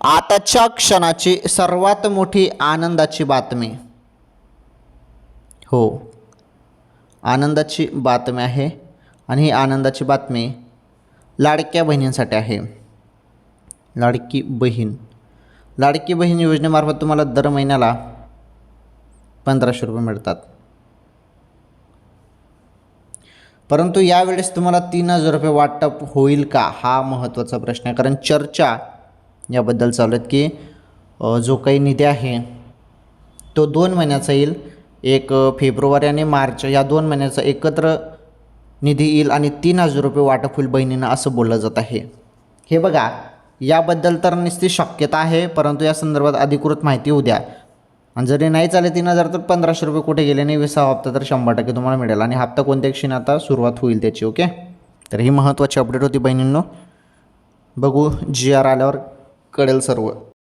आताच्या क्षणाची सर्वात मोठी आनंदाची बातमी. हो, आनंदाची बातमी आहे आणि ही आनंदाची बातमी लाडक्या बहिणींसाठी आहे. लाडकी बहीण योजनेमार्फत तुम्हाला दर महिन्याला 1500 रुपये मिळतात. परंतु यावेळेस तुम्हाला 3000 रुपये वाटप होईल का, हा महत्त्वाचा प्रश्न आहे. कारण चर्चा याबद्दल चालू आहेत की जो काही निधी आहे तो 2 महिन्याचा येईल. एक फेब्रुवारी आणि मार्च या 2 महिन्याचा एकत्र निधी येईल आणि 3000 रुपये वाटप होईल बहिणींना, असं बोललं जात आहे. हे बघा, याबद्दल तर निश्चित शक्यता आहे, परंतु या संदर्भात अधिकृत माहिती होऊ द्या. आणि जरी नाही चाले 3000 तर 1500 रुपये कुठे गेले नाही. 20वा हप्ता तर 100% तुम्हाला मिळेल आणि हप्ता कोणत्या क्षणी आता सुरुवात होईल त्याची. ओके, तर ही महत्त्वाची अपडेट होती बहिणींनो. बघू GR आल्यावर कळेल सर्व.